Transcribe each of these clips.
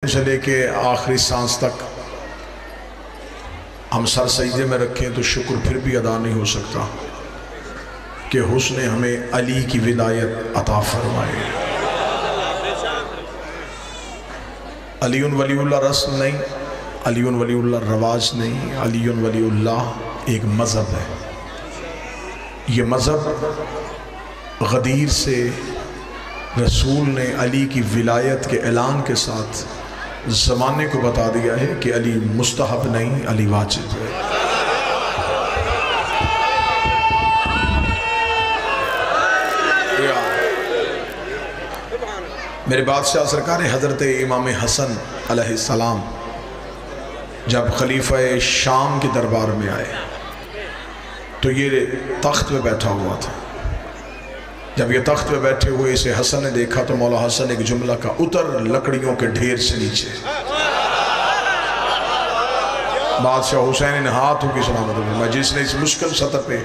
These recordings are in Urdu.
سے لے کے آخری سانس تک ہم سر سجدے میں رکھیں تو شکر پھر بھی ادا نہیں ہو سکتا کہ حسن ہمیں علی کی ولایت عطا فرمائے۔ علی ولی اللہ رسم نہیں، علی ولی اللہ رواج نہیں، علی ولی اللہ ایک مذہب ہے۔ یہ مذہب غدیر سے رسول نے علی کی ولایت کے اعلان کے ساتھ زمانے کو بتا دیا ہے کہ علی مستحب نہیں، علی واجب ہے۔ میرے بادشاہ سرکار حضرت امام حسن علیہ السلام جب خلیفہ شام کے دربار میں آئے تو یہ تخت پہ بیٹھا ہوا تھا۔ جب یہ تخت پہ بیٹھے ہوئے اسے حسن نے دیکھا تو مولا حسن ایک جملہ کا اتر لکڑیوں کے ڈھیر سے نیچے۔ بادشاہ حسین نے ہاتھ کی سلامت میں جس نے اس مشکل سطح پہ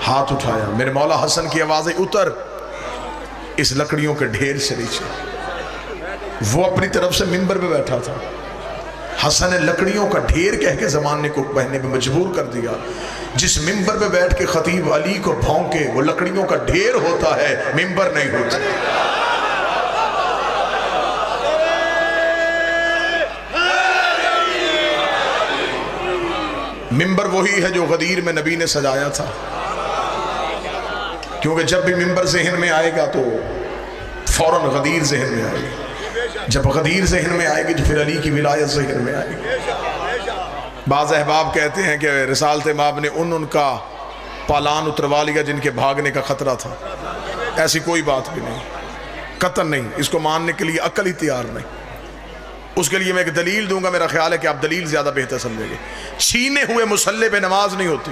ہاتھ اٹھایا، میرے مولا حسن کی آوازیں اتر اس لکڑیوں کے ڈھیر سے نیچے۔ وہ اپنی طرف سے منبر پہ بیٹھا تھا، حسن نے لکڑیوں کا ڈھیر کہہ کے زمانے کو کہنے پہ مجبور کر دیا۔ جس منبر پہ بیٹھ کے خطیب علی کو بھونکے وہ لکڑیوں کا ڈھیر ہوتا ہے، منبر نہیں ہوتا۔ منبر وہی ہے جو غدیر میں نبی نے سجایا تھا، کیونکہ جب بھی منبر ذہن میں آئے گا تو فوراً غدیر ذہن میں آئے گی، جب غدیر ذہن میں آئے گی تو پھر علی کی ولایت ذہن میں آئے گی۔ بعض احباب کہتے ہیں کہ رسالت مآب نے ان کا پالان اتروا لیا جن کے بھاگنے کا خطرہ تھا۔ ایسی کوئی بات بھی نہیں، قطعاً نہیں، اس کو ماننے کے لیے عقل ہی تیار نہیں۔ اس کے لیے میں ایک دلیل دوں گا، میرا خیال ہے کہ آپ دلیل زیادہ بہتر سمجھیں گے۔ چھینے ہوئے مصلے پہ نماز نہیں ہوتی۔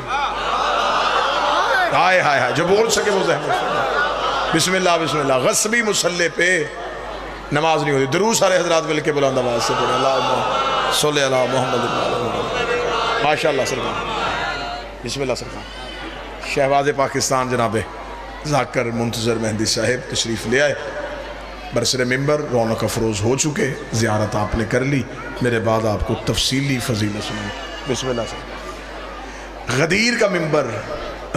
ہائے ہائے ہائے، جو بول سکے وہ ذہن میں بسم اللہ بسم اللہ۔ غصبی مصلے پہ نماز نہیں ہوتی۔ دروس علیہ حضرات مل کے بلند آواز سے پڑھیں، اللہم صلی علی محمد۔ ماشاءاللہ سرکار، بسم اللہ سرکار۔ شہباز پاکستان جناب ذاکر منتظر مہندی صاحب تشریف لے آئے، برسر ممبر رونق افروز ہو چکے، زیارت آپ نے کر لی، میرے بعد آپ کو تفصیلی فضیلت سنائیں۔ بسم اللہ سرکار۔ غدیر کا ممبر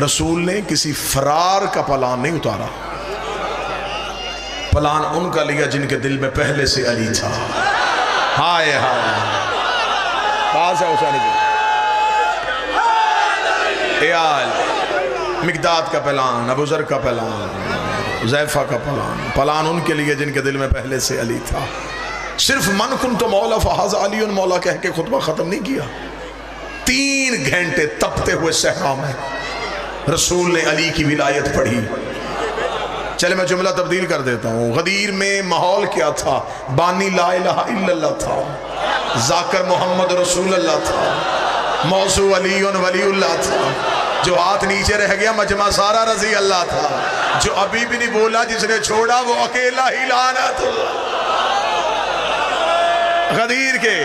رسول نے کسی فرار کا پلان نہیں اتارا، پلان ان کا لیا جن کے دل میں پہلے سے علی تھا۔ ہائے ہائے، پاس ہے حسینی جی، ایال مقداد کا پلان، ابو ذر کا پلان، زیفہ کا پلان، پلان ان کے لیے جن کے دل میں پہلے سے علی تھا۔ صرف من کنت مولا فہذا علی مولا کہہ کے خطبہ ختم نہیں کیا۔ 3 گھنٹے تپتے ہوئے صحرا میں رسول نے علی کی ولایت پڑھی۔ چلے میں جملہ تبدیل کر دیتا ہوں۔ غدیر میں ماحول کیا تھا؟ بانی لا الہ الا اللہ تھا، ذاکر محمد رسول اللہ تھا، موضوع علی ولی اللہ تھا، جو ہاتھ نیچے رہ گیا مجمع سارا رضی اللہ تھا، جو ابھی بھی نہیں بولا جس نے چھوڑا وہ اکیلا ہی لعنت غدیر کے۔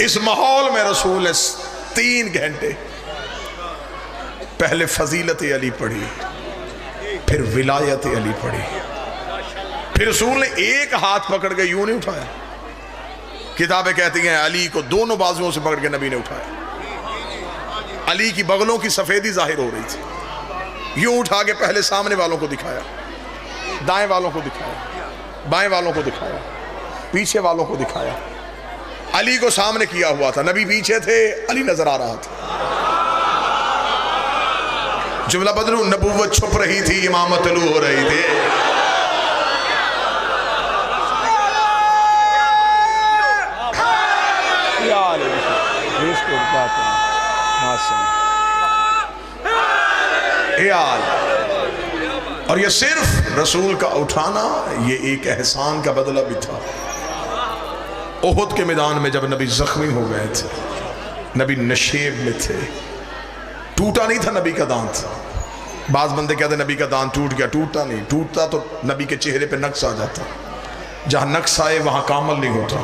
اس ماحول میں رسول نے 3 گھنٹے پہلے فضیلت علی پڑھی، پھر ولایت علی پڑھی، پھر رسول نے ایک ہاتھ پکڑ کے یوں نہیں اٹھایا۔ کتابیں کہتی ہیں علی کو دونوں بازوؤں سے پکڑ کے نبی نے اٹھایا۔ علی کی بغلوں کی سفیدی ظاہر ہو رہی تھی، یوں اٹھا کے پہلے سامنے والوں کو دکھایا، دائیں والوں کو دکھایا، بائیں والوں کو دکھایا، پیچھے والوں کو دکھایا۔ علی کو سامنے کیا ہوا تھا، نبی پیچھے تھے، علی نظر آ رہا تھا۔ جملہ بدلو، نبوت چھپ رہی تھی، امامت طلوع ہو رہی تھی۔ اور یہ صرف رسول کا اٹھانا یہ ایک احسان کا بدلہ بھی تھا۔ احد کے میدان میں جب نبی زخمی ہو گئے تھے، نبی نشیب میں تھے، ٹوٹا نہیں تھا نبی کا دانت۔ بعض بندے کہتے ہیں نبی کا دانت ٹوٹ گیا، ٹوٹا نہیں، ٹوٹتا تو نبی کے چہرے پہ نقص آ جاتا، جہاں نقص آئے وہاں کامل نہیں ہوتا۔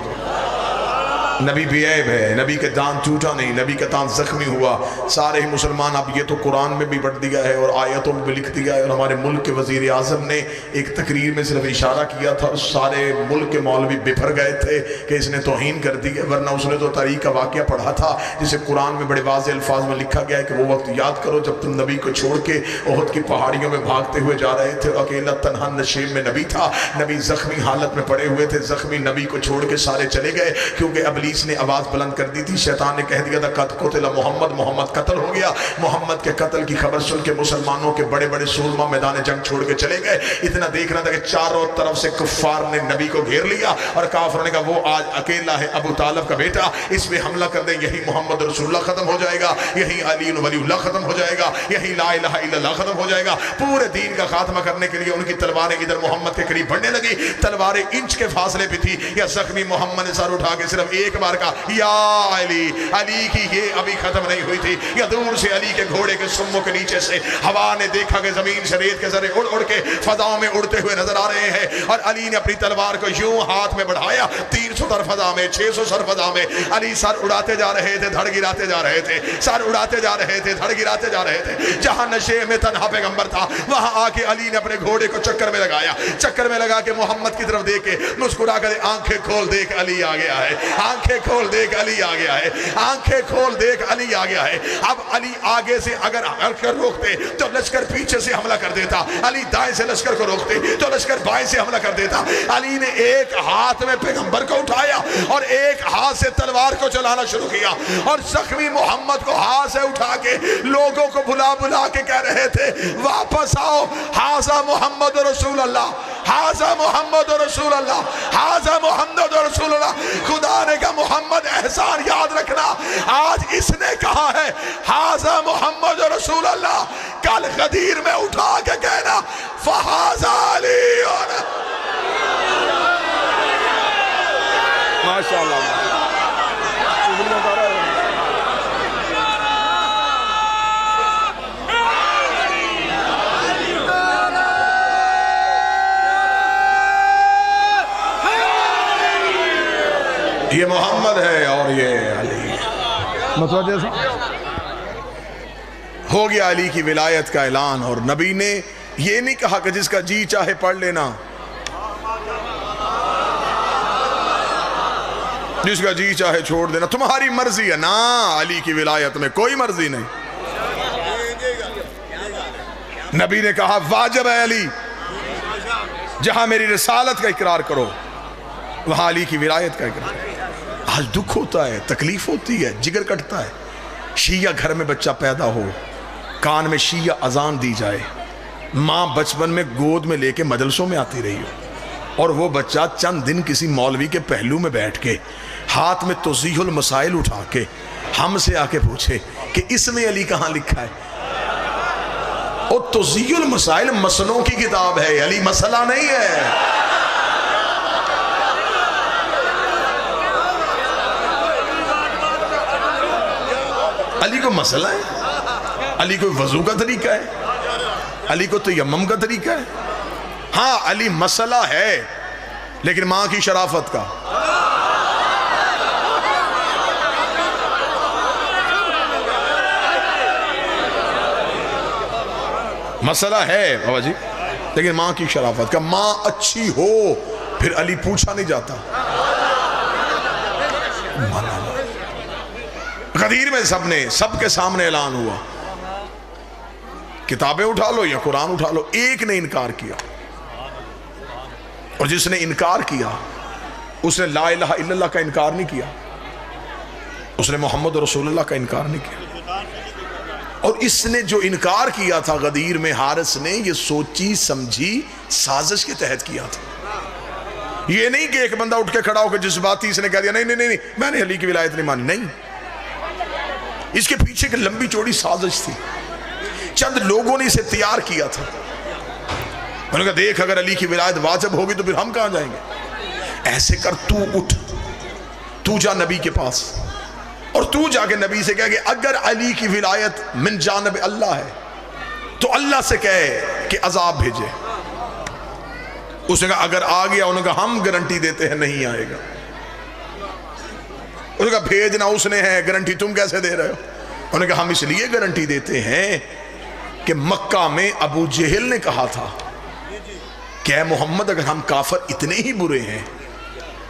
نبی بے عیب ہے، نبی کا دان ٹوٹا نہیں، نبی کا دان زخمی ہوا۔ سارے ہی مسلمان، اب یہ تو قرآن میں بھی پڑھ دیا ہے اور آیتوں میں بھی لکھ دیا ہے، اور ہمارے ملک کے وزیر اعظم نے ایک تقریر میں صرف اشارہ کیا تھا، اور سارے ملک کے مولوی بپھر گئے تھے کہ اس نے توہین کر دی ہے، ورنہ اس نے تو تاریخ کا واقعہ پڑھا تھا جسے قرآن میں بڑے واضح الفاظ میں لکھا گیا ہے کہ وہ وقت یاد کرو جب تم نبی کو چھوڑ کے احد کی پہاڑیوں میں بھاگتے ہوئے جا رہے تھے، اکیلا تنہا نشیب میں نبی تھا، نبی زخمی حالت میں پڑے ہوئے تھے، زخمی نبی کو چھوڑ کے سارے چلے گئے کیونکہ ابلیس نے آواز بلند کر دی تھی، شیطان نے کہہ دیا تھا قد قتل محمد، محمد قتل ہو گیا۔ محمد کے قتل کی خبر سن کے مسلمانوں کے بڑے بڑے سورما میدان جنگ چھوڑ کے چلے گئے۔ اتنا دیکھ رہا تھا کہ چاروں طرف سے کفار نے نبی کو گھیر لیا، اور کافروں نے کہا وہ آج اکیلا ہے ابو طالب کا بیٹا، اس پہ حملہ کر دیں، یہی محمد رسول اللہ ختم ہو جائے گا، یہی علی ولی اللہ ختم ہو جائے گا، یہی لا الہ الا اللہ ختم ہو جائے گا۔ پورے دین کا خاتمہ کرنے کے لیے ان کی تلواریں ادھر محمد کے قریب بڑھنے لگی، تلواریں انچ کے فاصلے پہ تھی، یا زخمی محمد نے سر اٹھا کے صرف ایک بار کہا یا علی، علی کی یہ ابھی ختم نہیں ہوئی تھی، یا دور سے علی کے گھوڑے کے سموں کے نیچے سے ہوا نے دیکھا کہ زمین سے ریت کے ذرے اڑ اڑ کے فضاؤں میں اڑتے ہوئے نظر آ رہے ہیں، اور علی نے اپنی تلوار کو یوں ہاتھ میں بڑھایا، 300 سر فضا میں، 600 سر فضا میں، علی سر اڑاتے جا رہے تھے، دھڑ گراتے جا رہے تھے، سر اڑاتے جا رہے تھے، دھڑ گراتے جا رہے تھے۔ جہاں نشے میں تنہا پیغمبر تھا وہاں آ کے علی نے اپنے گھوڑے کو چکر میں لگایا، چکر میں لگا کے محمد کی طرف دیکھ کے مسکرا کر آنکھیں کھول دیکھ علی آ گیا ہے، آنکھیں کھول دیکھ علی آ گیا ہے، آنکھیں کھول دیکھ علی آ گیا ہے۔ اب علی آگے سے اگر لشکر روکتے تو لشکر پیچھے سے حملہ کر دیتا، علی دائیں سے لشکر کو روکتے تو لشکر بائیں سے حملہ کر دیتا۔ علی نے ایک ہاتھ میں پیغمبر کو اٹھایا اور ایک ہاتھ سے تلوار کو چلانا شروع کیا، اور زخمی محمد کو ہاتھ سے اٹھا کے لوگوں کو بلا بلا کے کہہ رہے تھے واپس آؤ، ھذا محمد رسول اللہ، ھذا محمد رسول اللہ، ھذا محمد رسول اللہ۔ خدا نے کہا محمد احسان یاد رکھنا، آج اس نے کہا ہے ھذا محمد رسول اللہ، کل غدیر میں اٹھا کے کہنا فھذا علی۔ ماشاءاللہ یہ محمد ہے اور یہ علی ہے۔ متوجہ سے ہو گیا علی کی ولایت کا اعلان، اور نبی نے یہ نہیں کہا کہ جس کا جی چاہے پڑھ لینا، جس کا جی چاہے چھوڑ دینا، تمہاری مرضی ہے نا۔ علی کی ولایت میں کوئی مرضی نہیں۔ نبی نے کہا واجب ہے علی، جہاں میری رسالت کا اقرار کرو وہاں علی کی ولایت کا اقرار کرو۔ آج دکھ ہوتا ہے، تکلیف ہوتی ہے، جگر کٹتا ہے، شیعہ گھر میں بچہ پیدا ہو، کان میں شیعہ اذان دی جائے، ماں بچپن میں گود میں لے کے مجلسوں میں آتی رہی ہو، اور وہ بچہ چند دن کسی مولوی کے پہلو میں بیٹھ کے ہاتھ میں توضیح المسائل اٹھا کے ہم سے آ کے پوچھے کہ اس میں علی کہاں لکھا ہے۔ اور توضیح المسائل مسئلوں کی کتاب ہے، علی مسئلہ نہیں ہے۔ علی کو مسئلہ ہے، علی کو وضو کا طریقہ ہے، علی کو تیمم کا طریقہ ہے۔ ہاں علی مسئلہ ہے لیکن ماں کی شرافت کا۔ مسئلہ ہے بابا جی لیکن ماں کی شرافت کا۔ ماں اچھی ہو پھر علی پوچھا نہیں جاتا۔ غدیر میں سب کے سامنے اعلان ہوا، کتابیں اٹھا لو یا قرآن اٹھا لو، ایک نے انکار کیا، اور جس نے انکار کیا اس نے لا الہ الا اللہ کا انکار نہیں کیا، اس نے محمد رسول اللہ کا انکار نہیں کیا۔ اور اس نے جو انکار کیا تھا غدیر میں، حارث نے یہ سوچی سمجھی سازش کے تحت کیا تھا۔ یہ نہیں کہ ایک بندہ اٹھ کے کھڑا ہو کے جذباتی اس نے کہہ دیا نہیں نہیں نہیں میں نے علی کی ولایت نہیں مانی، نہیں، اس کے پیچھے ایک لمبی چوڑی سازش تھی، چند لوگوں نے اسے تیار کیا تھا۔ انہوں نے کہا دیکھ اگر علی کی ولایت واجب ہوگی تو پھر ہم کہاں جائیں گے، ایسے کر تو اٹھ، تو جا نبی کے پاس، اور تو جا کے نبی سے کہہ کہ اگر علی کی ولایت من جانب اللہ ہے تو اللہ سے کہے کہ عذاب بھیجے۔ اس نے کہا اگر آ گیا، انہوں نے کہا ہم گارنٹی دیتے ہیں نہیں آئے گا۔ اس نے کہا بھیجنا اس نے ہے، گارنٹی تم کیسے دے رہے ہو؟ انہوں نے کہا ہم اس لیے گارنٹی دیتے ہیں کہ مکہ میں ابو جہل نے کہا تھا کہ اے محمد اگر ہم کافر اتنے ہی برے ہیں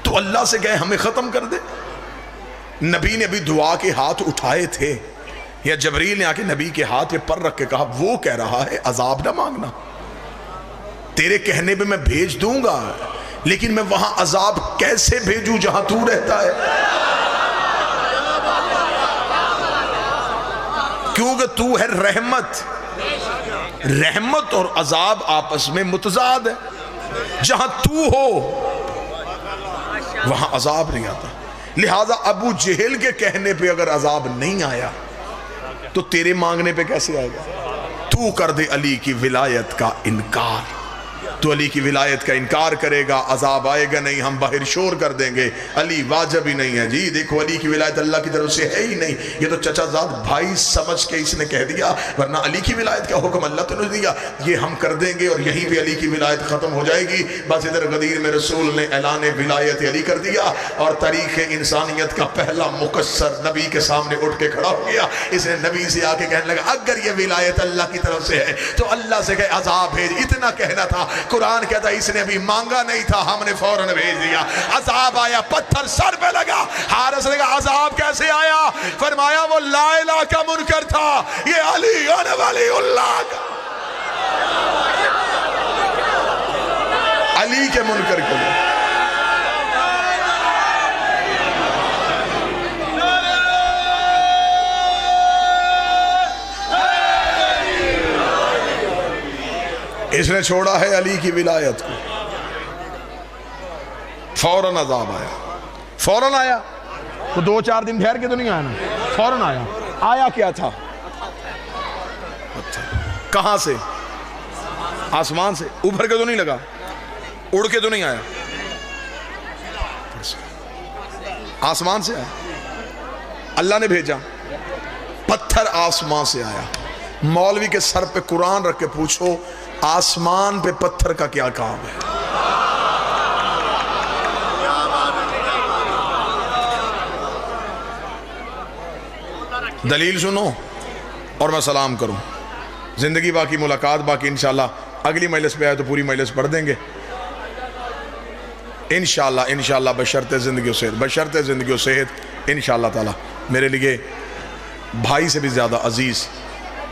تو اللہ سے کہے ہمیں ختم کر دے۔ نبی نے ابھی دعا کے ہاتھ اٹھائے تھے یا جبریل نے آ کے نبی کے ہاتھ پہ پر رکھ کے کہا وہ کہہ رہا ہے عذاب نہ مانگنا، تیرے کہنے پہ میں بھیج دوں گا، لیکن میں وہاں عذاب کیسے بھیجوں جہاں تو رہتا ہے؟ کیونکہ تو ہے رحمت، رحمت اور عذاب آپس میں متضاد ہے، جہاں تو ہو وہاں عذاب نہیں آتا۔ لہٰذا ابو جہل کے کہنے پہ اگر عذاب نہیں آیا تو تیرے مانگنے پہ کیسے آئے گا؟ تو کر دے علی کی ولایت کا انکار، تو علی کی ولایت کا انکار کرے گا، عذاب آئے گا نہیں، ہم باہر شور کر دیں گے علی واجب ہی نہیں ہے، جی دیکھو علی کی ولایت اللہ کی طرف سے ہے ہی نہیں، یہ تو چچا زاد بھائی سمجھ کے اس نے کہہ دیا، ورنہ علی کی ولایت کا حکم اللہ تو نہیں دیا، یہ ہم کر دیں گے اور یہیں پہ علی کی ولایت ختم ہو جائے گی۔ بس ادھر غدیر میں رسول نے اعلان ولایت علی کر دیا اور تاریخ انسانیت کا پہلا مقصر نبی کے سامنے اٹھ کے کھڑا ہو گیا۔ اس نے نبی سے آ کے کہنے لگا اگر یہ ولایت اللہ کی طرف سے ہے تو اللہ سے کہ عذاب بھیج، اتنا کہنا تھا۔ قرآن کہتا ہے اس نے ابھی مانگا نہیں تھا، ہم نے فوراً بھیج دیا، عذاب آیا، پتھر سر پہ لگا۔ حارث نے کہا عذاب کیسے آیا؟ فرمایا وہ لا الہ کا منکر تھا، یہ علی ولی اللہ کا، علی کے منکر کے لیے۔ اس نے چھوڑا ہے علی کی ولایت کو، فوراً عذاب آیا، فوراً آیا، تو دو چار دن ٹھہر کے تو نہیں آیا نا، فوراً آیا۔ آیا کیا تھا؟ کہاں سے؟ آسمان سے، اوپر کے تو نہیں لگا، اڑ کے تو نہیں آیا، آسمان سے آیا، اللہ نے بھیجا، پتھر آسمان سے آیا۔ مولوی کے سر پہ قرآن رکھ کے پوچھو آسمان پہ پتھر کا کیا کام ہے؟ دلیل سنو اور میں سلام کروں، زندگی باقی، ملاقات باقی، انشاءاللہ اگلی مجلس پہ آئے تو پوری مجلس پڑھ دیں گے انشاءاللہ بشرط زندگی و صحت، بشرط زندگی و صحت انشاءاللہ تعالی۔ میرے لیے بھائی سے بھی زیادہ عزیز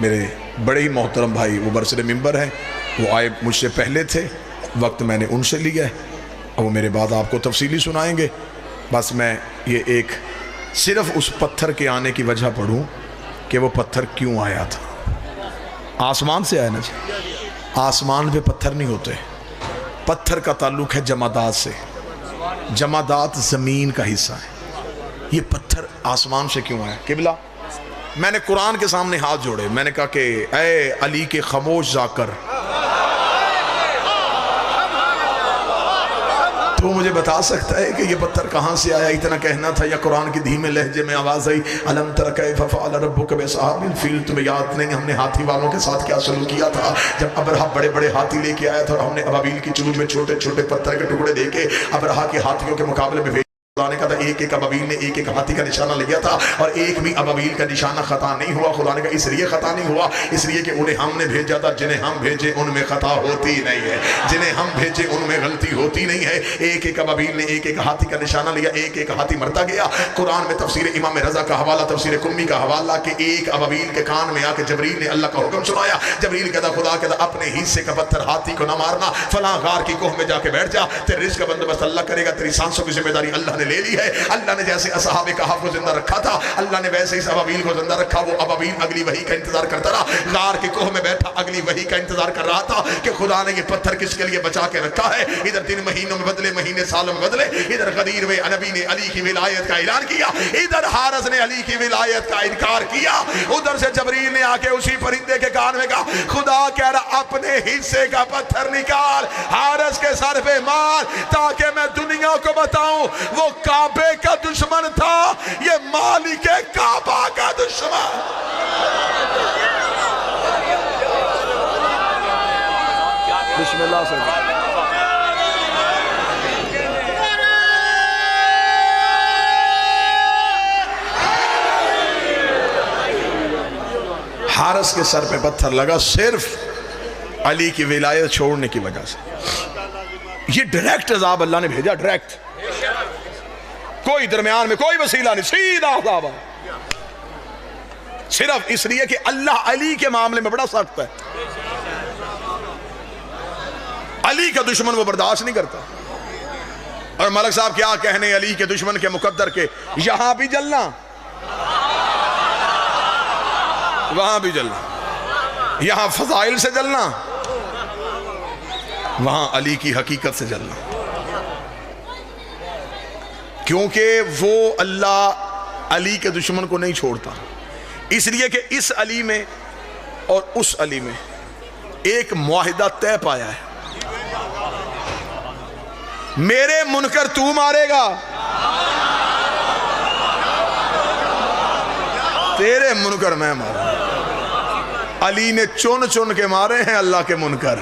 میرے بڑے ہی محترم بھائی وہ برسر ممبر ہیں، وہ آئے مجھ سے پہلے تھے، وقت میں نے ان سے لیا ہے اور وہ میرے بعد آپ کو تفصیلی سنائیں گے۔ بس میں یہ ایک صرف اس پتھر کے آنے کی وجہ پڑھوں کہ وہ پتھر کیوں آیا تھا۔ آسمان سے آیا نا جی، آسمان پہ پتھر نہیں ہوتے، پتھر کا تعلق ہے جمادات سے، جمادات زمین کا حصہ ہے، یہ پتھر آسمان سے کیوں آیا؟ قبلہ میں نے قرآن کے سامنے ہاتھ جوڑے، میں نے کہا کہ اے علی کے خاموش ذاکر، تو مجھے بتا سکتا ہے کہ یہ پتھر کہاں سے آیا؟ اتنا کہنا تھا یا قرآن کی دھیمے لہجے میں آواز آئی الم تر کیف فعل ربک باصحاب الفیل، تمہیں یاد نہیں ہم نے ہاتھی والوں کے ساتھ کیا سلوک کیا تھا جب ابرہا بڑے بڑے ہاتھی لے کے آیا تھا اور ہم نے ابابیل کی چلوج میں چھوٹے چھوٹے پتھر کے ٹکڑے دے کے ابرہا کے ہاتھیوں کے مقابلے میں خدا نے کہا تھا ایک ایک ابابیل نے ایک ایک ہاتھی کا نشانہ لیا تھا اور ایک بھی ابابیل کا نشانہ خطا نہیں ہوا۔ خدا نے کہا اس لیے خطا نہیں ہوا اس لیے کہ انہیں ہم نے بھیجا تھا، جنہیں ہم بھیجے ان میں خطا ہوتی نہیں ہے، جنہیں ہم بھیجے ان میں غلطی ہوتی نہیں ہے۔ ایک ایک ابابیل نے ایک ایک ہاتھی کا نشانہ لیا، ایک ایک ہاتھی مرتا گیا۔ قرآن میں تفسیر امام رضا کا حوالہ، تفسیر قمی کا حوالہ کہ ایک ابابیل کے کان میں آ کے جبریل نے اللہ کا حکم سنایا۔ جبریل کہتا خدا کہتا اپنے حصے کا پتھر ہاتھی کو نہ مارنا، فلاں غار کی کوہ میں جا کے بیٹھ جا، تیرے رزق کا بندوبست اللہ کرے گا، تیری سانسوں کی ذمہ داری اللہ نے لے لی ہے۔ اللہ نے جیسے اصحاب کہف کو زندہ رکھا تھا اللہ نے ویسے اس ابابیل کو زندہ رکھا۔ وہ ابابیل اگلی وحی کا انتظار کرتا رہا، غار کی کوہ میں بیٹھا اگلی وحی کا انتظار کر رہا تھا کہ خدا نے یہ پتھر کس کے لیے بچا کے رکھا ہے۔ ادھر دن مہینوں میں بدلے، مہینے سالوں میں بدلے، ادھر غدیر میں نبی نے علی کی ولایت کا اعلان کیا، ادھر حارث نے علی کی ولایت کا انکار کیا، ادھر سے جبریل نے آ کے اسی پرندے کے کان میں کہا خدا کہہ رہا اپنے حصے کا پتھر نکال، حارث کے سر پہ مار تاکہ میں دنیا کو بتاؤں وہ کعبے کا دشمن تھا، یہ مالک کعبہ کا دشمن۔ بسم اللہ سے حارث کے سر پہ پتھر لگا صرف علی کی ولایت چھوڑنے کی وجہ سے. یہ ڈائریکٹ عذاب اللہ نے بھیجا، ڈائریکٹ، کوئی درمیان میں کوئی وسیلہ نہیں، سیدھا عذاب. صرف اس لیے کہ اللہ علی کے معاملے میں بڑا سخت ہے. علی کا دشمن وہ برداشت نہیں کرتا. اور ملک صاحب کیا کہنے علی کے دشمن کے مقدر کے، یہاں بھی جلنا وہاں بھی جلنا، یہاں فضائل سے جلنا وہاں علی کی حقیقت سے جلنا. کیونکہ وہ اللہ علی کے دشمن کو نہیں چھوڑتا، اس لیے کہ اس علی میں اور اس علی میں ایک معاہدہ طے پایا ہے. میرے منکر تو مارے گا، تیرے منکر میں ماروں. علی نے چن چن کے مارے ہیں اللہ کے منکر،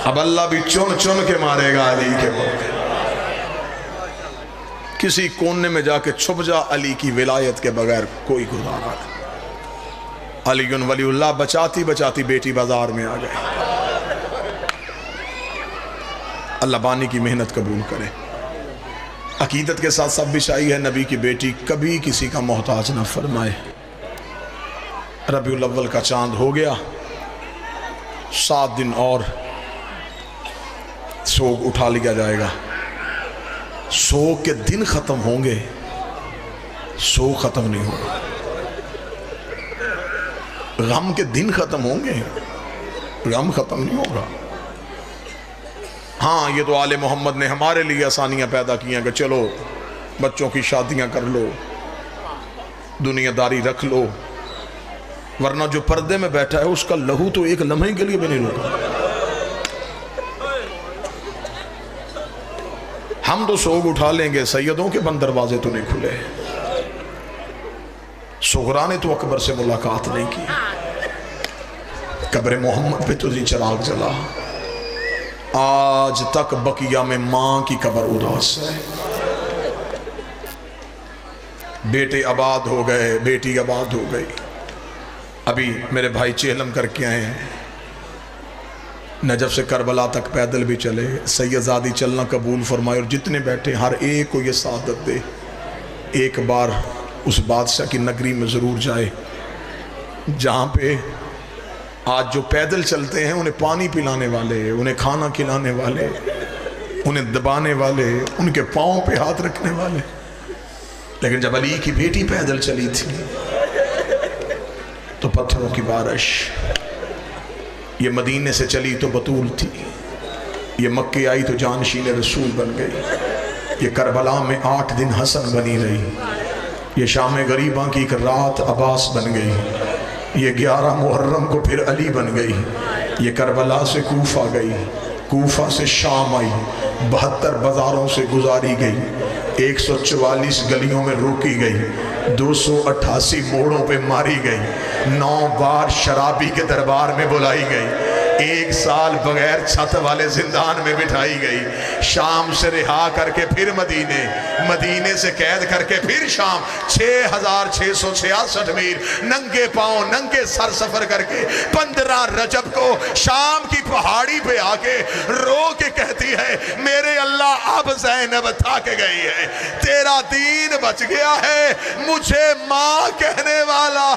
اب اللہ بھی چن چن کے مارے گا علی کے منکر. کسی کونے میں جا کے چھپ جا، علی کی ولایت کے بغیر کوئی گزارا نہیں. علی ولی اللہ بچاتی بچاتی بیٹی بازار میں آ گئے. اللہ بانی کی محنت قبول کرے. عقیدت کے ساتھ سب بچائی ہے، نبی کی بیٹی کبھی کسی کا محتاج نہ فرمائے. ربیع الاول کا چاند ہو گیا، 7 دن اور سوگ اٹھا لیا جائے گا. سوگ کے دن ختم ہوں گے، سوگ ختم نہیں ہوگا. غم کے دن ختم ہوں گے، غم ختم نہیں ہوگا. ہاں یہ تو آل محمد نے ہمارے لیے آسانیاں پیدا کی ہیں کہ چلو بچوں کی شادیاں کر لو، دنیا داری رکھ لو، ورنہ جو پردے میں بیٹھا ہے اس کا لہو تو ایک لمحے کے لیے بھی نہیں رکا. ہم تو سوگ اٹھا لیں گے، سیدوں کے بند دروازے تو نہیں کھلے. صغرا نے تو اکبر سے ملاقات نہیں کی، قبر محمد پہ تو چراغ جلا. آج تک بقیہ میں ماں کی قبر اداس ہے. بیٹے آباد ہو گئے، بیٹی آباد ہو گئی. ابھی میرے بھائی چہلم کر کے آئے ہیں، نجف سے کربلا تک پیدل بھی چلے. سیدزادی چلنا قبول فرمائے، اور جتنے بیٹھے ہر ایک کو یہ سعادت دے ایک بار اس بادشاہ کی نگری میں ضرور جائے جہاں پہ آج جو پیدل چلتے ہیں انہیں پانی پلانے والے، انہیں کھانا کھلانے والے، انہیں دبانے والے، ان کے پاؤں پہ ہاتھ رکھنے والے. لیکن جب علی کی بیٹی پیدل چلی تھی تو پتھروں کی بارش. یہ مدینے سے چلی تو بطول تھی، یہ مکے آئی تو جانشین رسول بن گئی. یہ کربلا میں 8 دن حسن بنی رہی. یہ شام غریباں کی ایک رات عباس بن گئی. یہ 11 محرم کو پھر علی بن گئی. یہ کربلا سے کوفہ گئی، کوفہ سے شام آئی، 72 بازاروں سے گزاری گئی، 144 گلیوں میں روکی گئی، 288 موڑوں پہ ماری گئی، 9 بار شرابی کے دربار میں بلائی گئی، 1 سال بغیر چھت والے زندان میں بٹھائی گئی. شام سے رہا کر کے پھر مدینے، مدینے سے قید کر کے پھر شام. 6666 میل ننگے پاؤں ننگے سر سفر کر کے 15 رجب کو شام کی پہاڑی پہ آ کے رو کے کہتی ہے میرے اللہ اب زینب تھک گئی ہے، تیرا دین بچ گیا ہے، مجھے ماں کہنے والا.